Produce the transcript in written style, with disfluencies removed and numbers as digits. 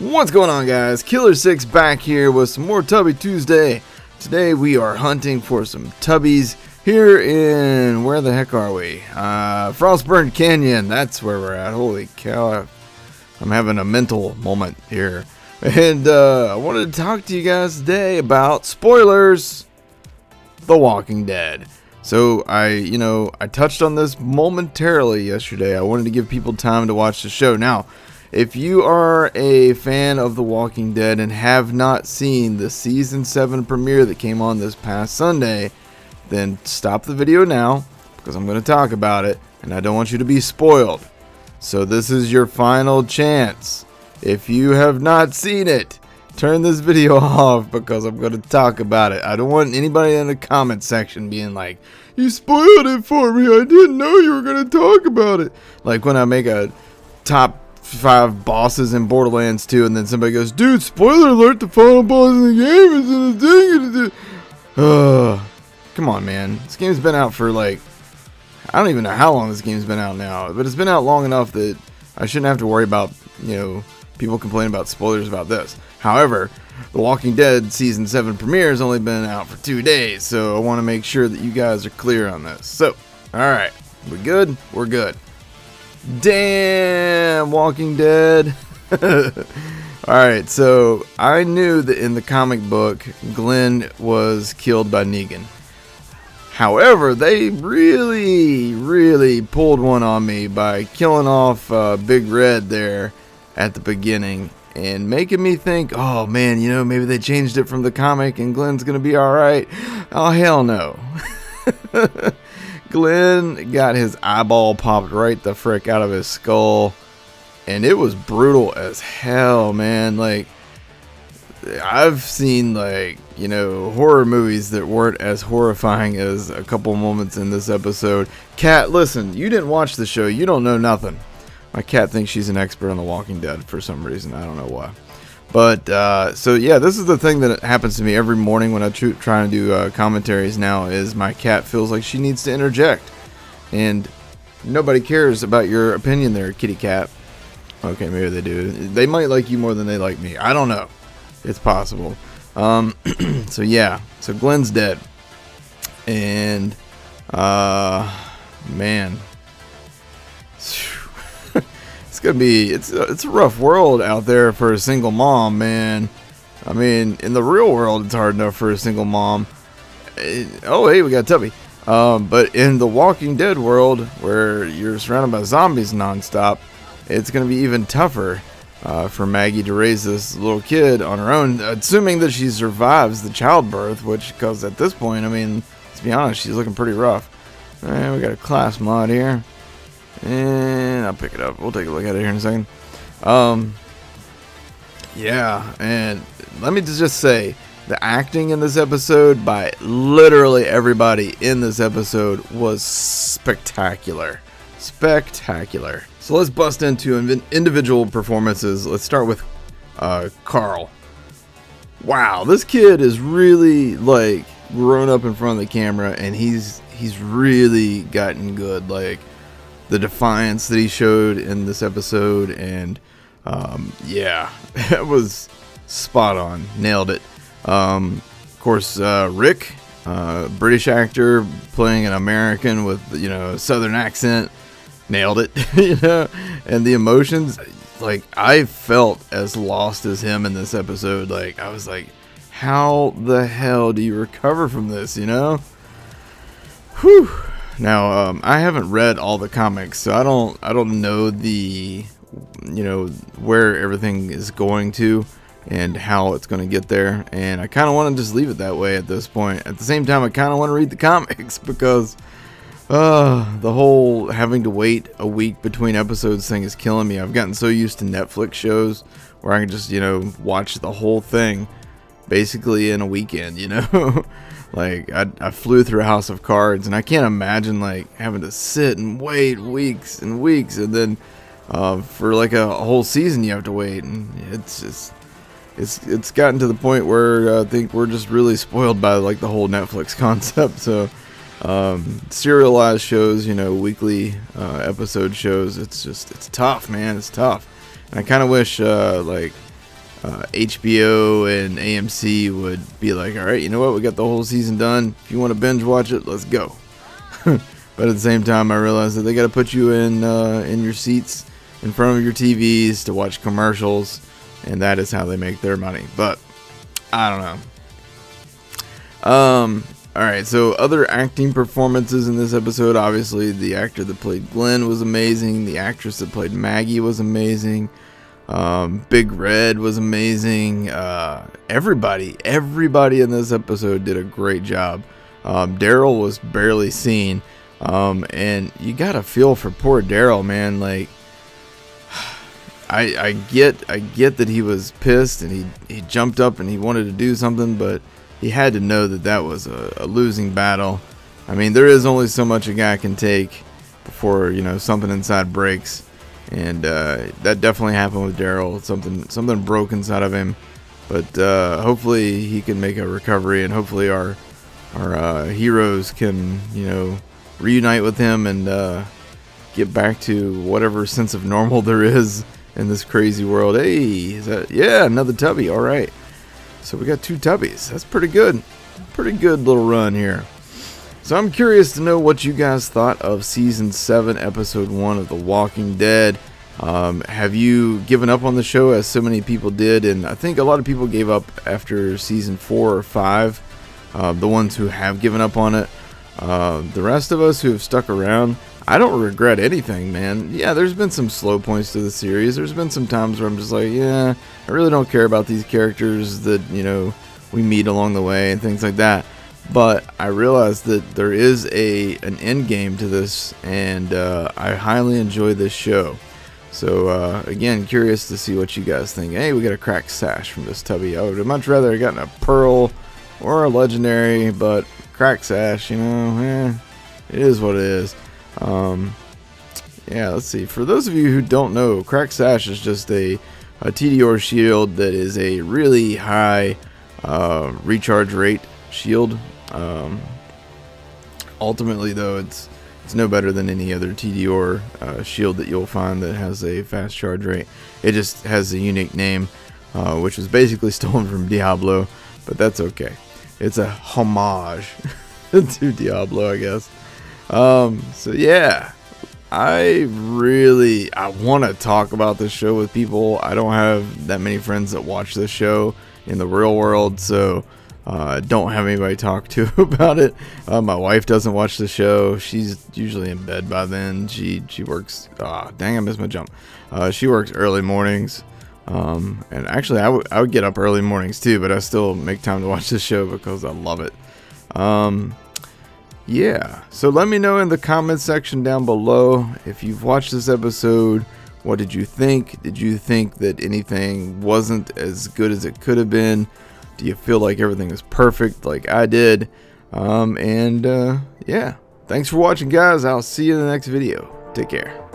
What's going on, guys? Killer6 back here with some more Tubby Tuesday. Today we are hunting for some tubbies here in, where the heck are we? Frostburn Canyon. That's where we're at. Holy cow, I'm having a mental moment here. And I wanted to talk to you guys today about spoilers, The Walking Dead. So I touched on this momentarily yesterday. I wanted to give people time to watch the show. Now, if you are a fan of The Walking Dead and have not seen the Season 7 premiere that came on this past Sunday, then stop the video now, because I'm going to talk about it, and I don't want you to be spoiled. So this is your final chance. If you have not seen it, turn this video off, because I'm going to talk about it. I don't want anybody in the comment section being like, "You spoiled it for me, I didn't know you were going to talk about it." Like when I make a top 5 bosses in Borderlands 2 and then somebody goes, "Dude, spoiler alert, the final boss in the game is in the thing." Come on, man. This game's been out for like, I don't even know how long this game's been out now, but it's been out long enough that I shouldn't have to worry about, people complaining about spoilers about this. However, The Walking Dead Season 7 premiere has only been out for 2 days, so I want to make sure that you guys are clear on this. So, alright, we good? We're good. Damn, Walking Dead. Alright, so I knew that in the comic book, Glenn was killed by Negan. However, they really pulled one on me by killing off Big Red there at the beginning and making me think, oh man, maybe they changed it from the comic and Glenn's gonna be alright. Oh, hell no. Glenn got his eyeball popped right the frick out of his skull, and it was brutal as hell, man. Like, I've seen, horror movies that weren't as horrifying as a couple moments in this episode. Cat, listen, you didn't watch the show, you don't know nothing. My cat thinks she's an expert on The Walking Dead for some reason, I don't know why. But, so yeah, this is the thing that happens to me every morning when I try to do commentaries now, is my cat feels like she needs to interject. And nobody cares about your opinion there, kitty cat. Okay, maybe they do. They might like you more than they like me. I don't know. It's possible. So yeah, so Glenn's dead. And, man. It's a rough world out there for a single mom, man. I mean, in the real world, it's hard enough for a single mom. Oh, hey, we got Tubby. But in the Walking Dead world, where you're surrounded by zombies nonstop, it's going to be even tougher for Maggie to raise this little kid on her own, assuming that she survives the childbirth, because at this point, I mean, let's be honest, she's looking pretty rough. And we got a class mod here. And I'll pick it up. We'll take a look at it here in a second. Yeah, and let me just say, the acting in this episode by literally everybody in this episode was spectacular. Spectacular. So let's bust into individual performances. Let's start with Carl. Wow, this kid is really grown up in front of the camera, and he's really gotten good. The defiance that he showed in this episode, and yeah, it was spot on. Nailed it. Of course, Rick, British actor playing an American with a southern accent, nailed it. And the emotions, I felt as lost as him in this episode. I was like, how the hell do you recover from this? Whew. Now, I haven't read all the comics, so I don't know the, where everything is going to and how it's going to get there. And I kind of want to just leave it that way at this point. At the same time, I kind of want to read the comics because the whole having to wait a week between episodes thing is killing me. I've gotten so used to Netflix shows where I can just, watch the whole thing basically in a weekend, I flew through House of Cards, and I can't imagine having to sit and wait weeks and weeks, and then for a whole season you have to wait, and it's gotten to the point where I think we're just really spoiled by the whole Netflix concept. So serialized shows, weekly episode shows, it's tough, man. It's tough. And I kind of wish HBO and AMC would be like, all right, you know what, we got the whole season done. If you want to binge watch it, let's go. But at the same time, I realized that they got to put you in your seats in front of your TVs to watch commercials, and that is how they make their money. But I don't know. Alright, so other acting performances in this episode. Obviously, the actor that played Glenn was amazing. The actress that played Maggie was amazing. Big Red was amazing. Everybody in this episode did a great job. Daryl was barely seen. And you gotta feel for poor Daryl, man. Like, I get that he was pissed and he jumped up and he wanted to do something, but he had to know that that was a losing battle. I mean, there is only so much a guy can take before, you know, something inside breaks, and that definitely happened with Daryl. Something broke inside of him, but hopefully he can make a recovery, and hopefully our heroes can, you know, reunite with him and get back to whatever sense of normal there is in this crazy world. Hey, is that, yeah, another tubby. All right. So we got 2 tubbies. That's pretty good. Pretty good little run here. So I'm curious to know what you guys thought of Season 7, Episode 1 of The Walking Dead. Have you given up on the show as so many people did? And I think a lot of people gave up after Season 4 or 5. The ones who have given up on it. The rest of us who have stuck around, I don't regret anything, man. Yeah, there's been some slow points to the series. There's been some times where I'm just like, yeah, I really don't care about these characters that, you know, we meet along the way and things like that. But I realized that there is an end game to this, and I highly enjoy this show. So, again, curious to see what you guys think. Hey, we got a cracked sash from this tubby. I would have much rather have gotten a pearl or a legendary, but cracked sash, you know, it is what it is. Yeah, let's see. For those of you who don't know, cracked sash is just a TDR shield that is a really high recharge rate shield. Ultimately, though, it's no better than any other TDR shield that you'll find that has a fast charge rate. It just has a unique name, which was basically stolen from Diablo, but that's okay. It's a homage to Diablo, I guess. So yeah, I want to talk about this show with people. I don't have that many friends that watch this show in the real world, so don't have anybody to talk to about it. My wife doesn't watch the show. She's usually in bed by then. She works, dang, I missed my jump. She works early mornings. And actually I would get up early mornings too, but I still make time to watch this show because I love it. Yeah, so let me know in the comment section down below if you've watched this episode. What did you think? Did you think that anything wasn't as good as it could have been? Do you feel like everything is perfect like I did? Yeah, thanks for watching, guys. I'll see you in the next video. Take care.